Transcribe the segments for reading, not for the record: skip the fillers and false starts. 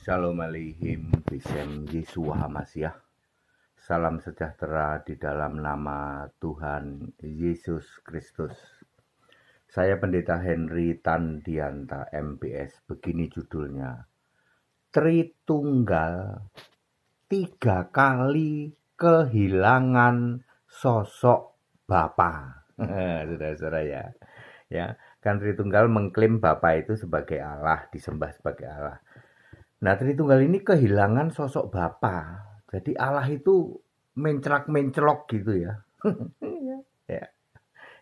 Shalom Aleichem, Bishem Yeshua HaMashiach. Salam sejahtera di dalam nama Tuhan Yesus Kristus. Saya Pendeta Henry Tandianta MPS. Begini judulnya, Tritunggal 3 kali kehilangan sosok Bapa. Saudara-saudara ya, kan Tritunggal mengklaim Bapa itu sebagai Allah, disembah sebagai Allah. Nah, Tritunggal ini kehilangan sosok Bapa. Jadi Allah itu menclak-menclok gitu ya.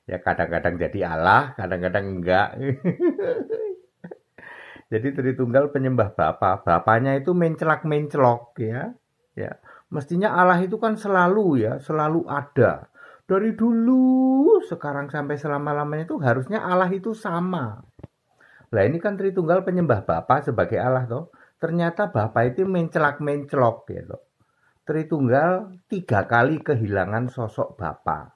Ya kadang-kadang jadi Allah, kadang-kadang enggak. Jadi Tritunggal penyembah Bapa. Bapaknya itu menclak-menclok ya. Ya. Mestinya Allah itu kan selalu ada. Dari dulu sekarang sampai selama-lamanya itu harusnya Allah itu sama. Lah ini kan Tritunggal penyembah Bapa sebagai Allah toh. Ternyata Bapa itu menclak-menclok gitu. Tritunggal 3 kali kehilangan sosok Bapa.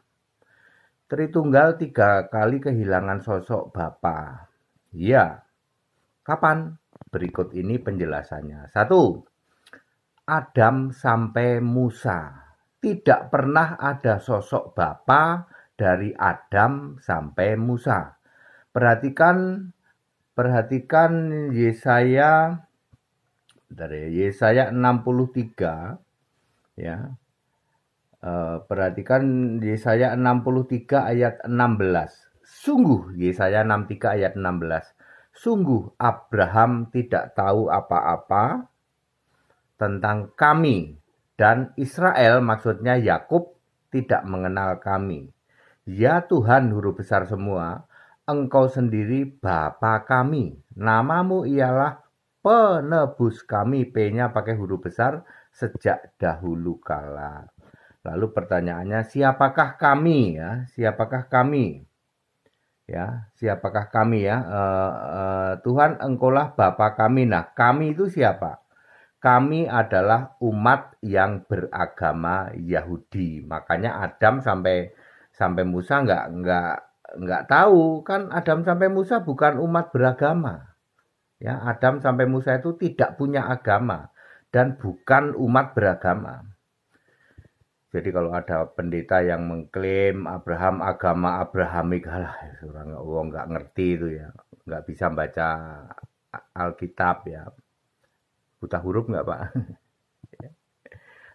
Tritunggal 3 kali kehilangan sosok Bapa. Ya. Kapan? Berikut ini penjelasannya. 1. Adam sampai Musa. Tidak pernah ada sosok Bapa dari Adam sampai Musa. Perhatikan Yesaya dari Yesaya 63 ya. Perhatikan Yesaya 63 ayat 16. Sungguh Yesaya 63 ayat 16. Sungguh Abraham tidak tahu apa-apa tentang kami dan Israel, maksudnya Yakub, tidak mengenal kami. Ya Tuhan huruf besar semua, Engkau sendiri Bapa kami. Namamu ialah penebus kami, P-nya pakai huruf besar, sejak dahulu kala. Lalu pertanyaannya, siapakah kami ya? Siapakah kami? Ya, siapakah kami ya? Tuhan, Engkaulah Bapa kami. Nah, kami itu siapa? Kami adalah umat yang beragama Yahudi. Makanya Adam sampai Musa nggak tahu kan, Adam sampai Musa bukan umat beragama. Ya, Adam sampai Musa itu tidak punya agama dan bukan umat beragama. Jadi kalau ada pendeta yang mengklaim Abraham agama Abrahamik, orang nggak ngerti itu ya, nggak bisa baca Alkitab ya, buta huruf nggak Pak?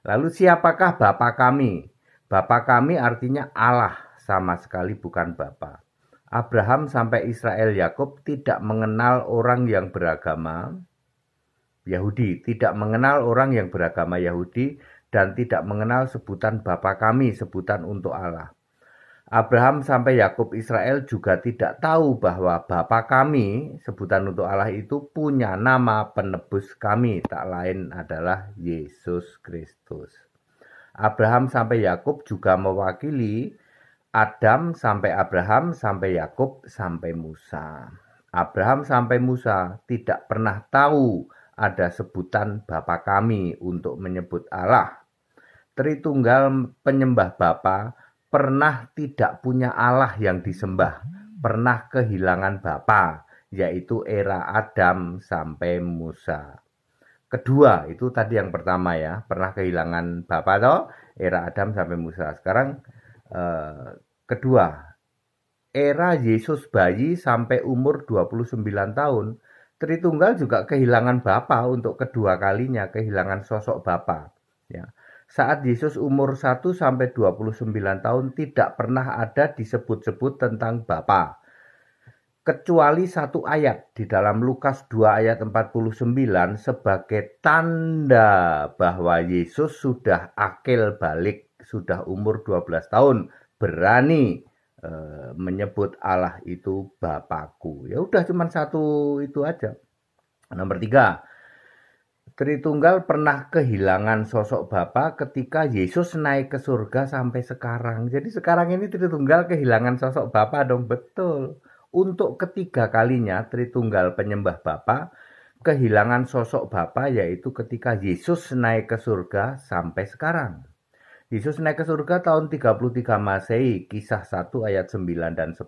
Lalu siapakah Bapa kami? Bapa kami artinya Allah, sama sekali bukan Bapa. Abraham sampai Israel Yakub tidak mengenal orang yang beragama Yahudi, tidak mengenal orang yang beragama Yahudi dan tidak mengenal sebutan Bapa kami, sebutan untuk Allah. Abraham sampai Yakub Israel juga tidak tahu bahwa Bapa kami, sebutan untuk Allah itu punya nama penebus kami, tak lain adalah Yesus Kristus. Abraham sampai Yakub juga mewakili Adam sampai Abraham, sampai Yakub, sampai Musa. Abraham sampai Musa tidak pernah tahu ada sebutan Bapa kami untuk menyebut Allah. Tritunggal penyembah Bapa pernah tidak punya Allah yang disembah, pernah kehilangan Bapa, yaitu era Adam sampai Musa. Kedua, itu tadi yang pertama ya, pernah kehilangan Bapa toh, era Adam sampai Musa. Sekarang kedua, era Yesus bayi sampai umur 29 tahun, Tritunggal juga kehilangan Bapa untuk kedua kalinya, kehilangan sosok Bapa. Ya. Saat Yesus umur 1 sampai 29 tahun tidak pernah ada disebut-sebut tentang Bapa. Kecuali satu ayat di dalam Lukas 2 ayat 49 sebagai tanda bahwa Yesus sudah akil balik, sudah umur 12 tahun, berani menyebut Allah itu Bapakku. Ya udah cuma satu itu aja. Nomor 3, Tritunggal pernah kehilangan sosok Bapa ketika Yesus naik ke surga sampai sekarang. Jadi sekarang ini Tritunggal kehilangan sosok Bapa dong, betul. Untuk ketiga kalinya Tritunggal penyembah Bapa kehilangan sosok Bapa, yaitu ketika Yesus naik ke surga sampai sekarang. Yesus naik ke surga tahun 33 Masehi, Kisah 1 ayat 9 dan 10.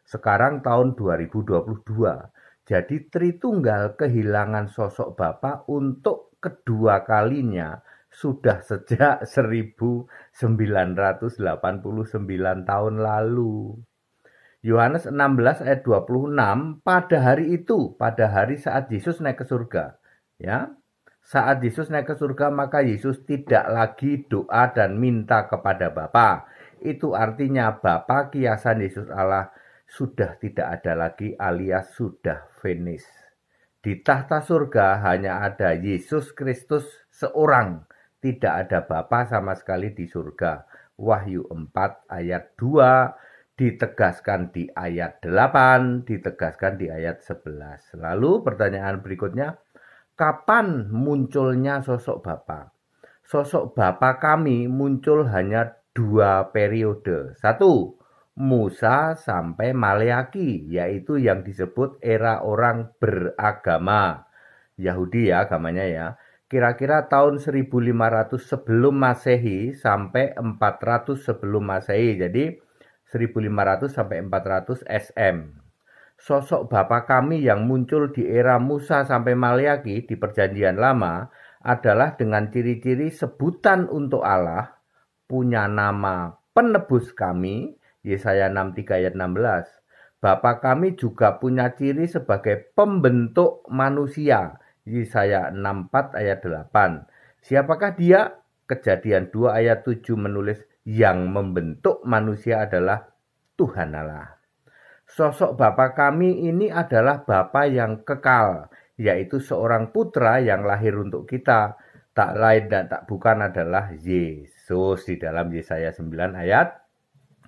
Sekarang tahun 2022. Jadi Tritunggal kehilangan sosok Bapa untuk kedua kalinya sudah sejak 1989 tahun lalu. Yohanes 16 ayat 26, pada hari itu, pada hari saat Yesus naik ke surga. Ya, saat Yesus naik ke surga, maka Yesus tidak lagi doa dan minta kepada Bapa. Itu artinya Bapa kiasan Yesus Allah sudah tidak ada lagi, alias sudah finish. Di tahta surga hanya ada Yesus Kristus seorang, tidak ada Bapa sama sekali di surga. Wahyu 4 ayat 2, ditegaskan di ayat 8, ditegaskan di ayat 11. Lalu pertanyaan berikutnya, kapan munculnya sosok Bapa? Sosok Bapa kami muncul hanya 2 periode. 1, Musa sampai Maleaki, yaitu yang disebut era orang beragama. Yahudi ya agamanya ya. Kira-kira tahun 1500 sebelum Masehi sampai 400 sebelum Masehi. Jadi 1500 sampai 400 SM. Sosok Bapa kami yang muncul di era Musa sampai Maleaki di Perjanjian Lama adalah dengan ciri-ciri sebutan untuk Allah, punya nama penebus kami, Yesaya 63 ayat 16. Bapa kami juga punya ciri sebagai pembentuk manusia, Yesaya 64 ayat 8. Siapakah dia? Kejadian 2 ayat 7 menulis yang membentuk manusia adalah Tuhan Allah. Sosok Bapa kami ini adalah Bapa yang kekal, yaitu seorang putra yang lahir untuk kita. Tak lain dan tak bukan adalah Yesus di dalam Yesaya 9 ayat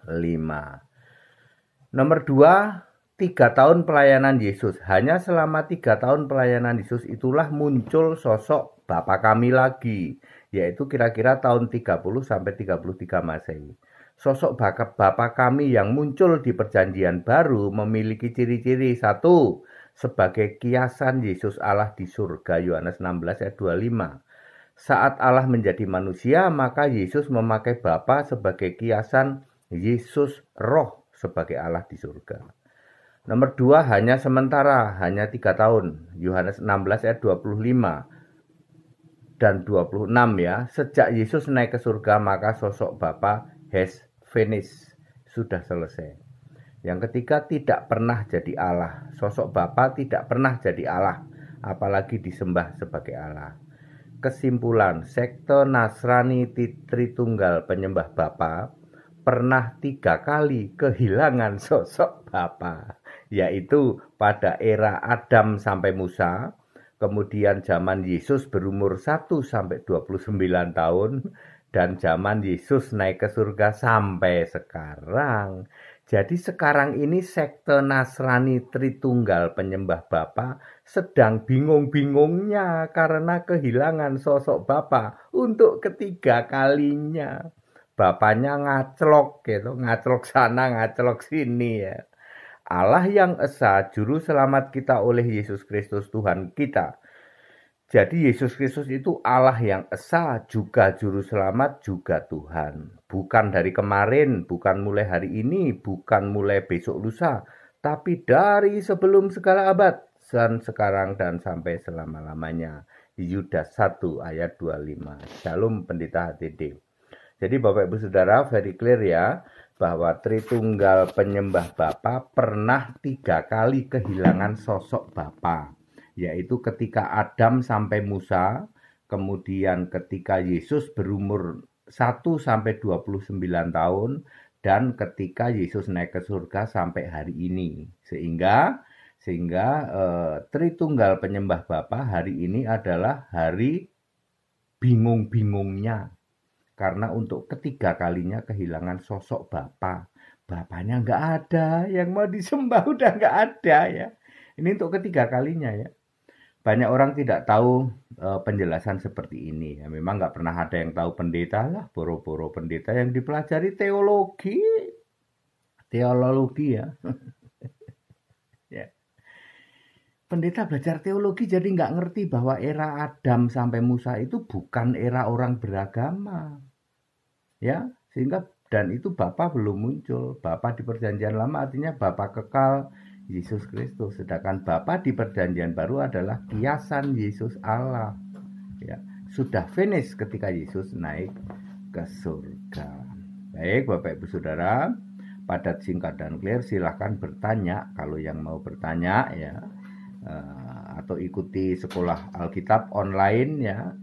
5. Nomor 2, 3 tahun pelayanan Yesus. Hanya selama 3 tahun pelayanan Yesus itulah muncul sosok Bapa kami lagi, yaitu kira-kira tahun 30 sampai 33 Masehi. Sosok Bapa kami yang muncul di Perjanjian Baru memiliki ciri-ciri. 1, sebagai kiasan Yesus Allah di surga, Yohanes 16 ayat 25. Saat Allah menjadi manusia, maka Yesus memakai Bapa sebagai kiasan Yesus Roh sebagai Allah di surga. Nomor 2, hanya sementara, hanya 3 tahun. Yohanes 16 ayat 25 dan 26 ya. Sejak Yesus naik ke surga, maka sosok Bapa has finished, sudah selesai. Yang ketiga, tidak pernah jadi Allah. Sosok Bapa tidak pernah jadi Allah, apalagi disembah sebagai Allah. Kesimpulan, sekte Nasrani Tritunggal penyembah Bapa pernah 3 kali kehilangan sosok Bapa, yaitu pada era Adam sampai Musa, kemudian zaman Yesus berumur 1 sampai 29 tahun, dan zaman Yesus naik ke surga sampai sekarang. Jadi sekarang ini sekte Nasrani Tritunggal penyembah Bapa sedang bingung-bingungnya karena kehilangan sosok Bapa untuk ketiga kalinya. Bapaknya ngaclok gitu, ngaclok sana, ngaclok sini ya. Allah yang esa, juru selamat kita oleh Yesus Kristus Tuhan kita. Jadi Yesus Kristus itu Allah yang esa, juga juru selamat, juga Tuhan. Bukan dari kemarin, bukan mulai hari ini, bukan mulai besok lusa, tapi dari sebelum segala abad, dan sekarang dan sampai selama-lamanya. Yudas 1 ayat 25. Shalom Pendeta HTD. Jadi Bapak Ibu Saudara, very clear ya, bahwa Tritunggal penyembah Bapa pernah 3 kali kehilangan sosok Bapa, yaitu ketika Adam sampai Musa, kemudian ketika Yesus berumur 1 sampai 29 tahun, dan ketika Yesus naik ke surga sampai hari ini. Sehingga Tritunggal penyembah Bapa hari ini adalah hari bingung-bingungnya. Karena untuk ketiga kalinya kehilangan sosok Bapa. Bapaknya nggak ada, yang mau disembah udah nggak ada ya. Ini untuk ketiga kalinya ya. Banyak orang tidak tahu penjelasan seperti ini. Ya, memang nggak pernah ada yang tahu pendeta lah, boro-boro pendeta yang dipelajari teologi ya. Ya. Pendeta belajar teologi jadi nggak ngerti bahwa era Adam sampai Musa itu bukan era orang beragama. Ya, sehingga dan itu Bapa belum muncul. Bapa di Perjanjian Lama artinya Bapa kekal Yesus Kristus. Sedangkan Bapa di perjanjian baru adalah kiasan Yesus Allah. Ya, sudah finish ketika Yesus naik ke surga. Baik Bapak Ibu Saudara, padat, singkat, dan clear. Silahkan bertanya kalau yang mau bertanya ya, atau ikuti sekolah Alkitab online ya,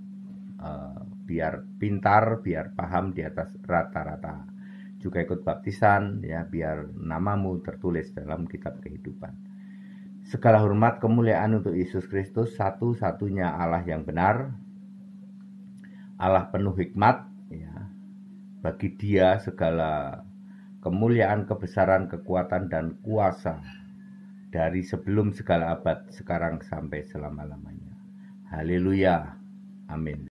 biar pintar, biar paham di atas rata-rata. Juga ikut baptisan ya, biar namamu tertulis dalam kitab kehidupan. Segala hormat kemuliaan untuk Yesus Kristus, satu-satunya Allah yang benar, Allah penuh hikmat ya. Bagi Dia segala kemuliaan, kebesaran, kekuatan, dan kuasa dari sebelum segala abad, sekarang sampai selama-lamanya. Haleluya. Amin.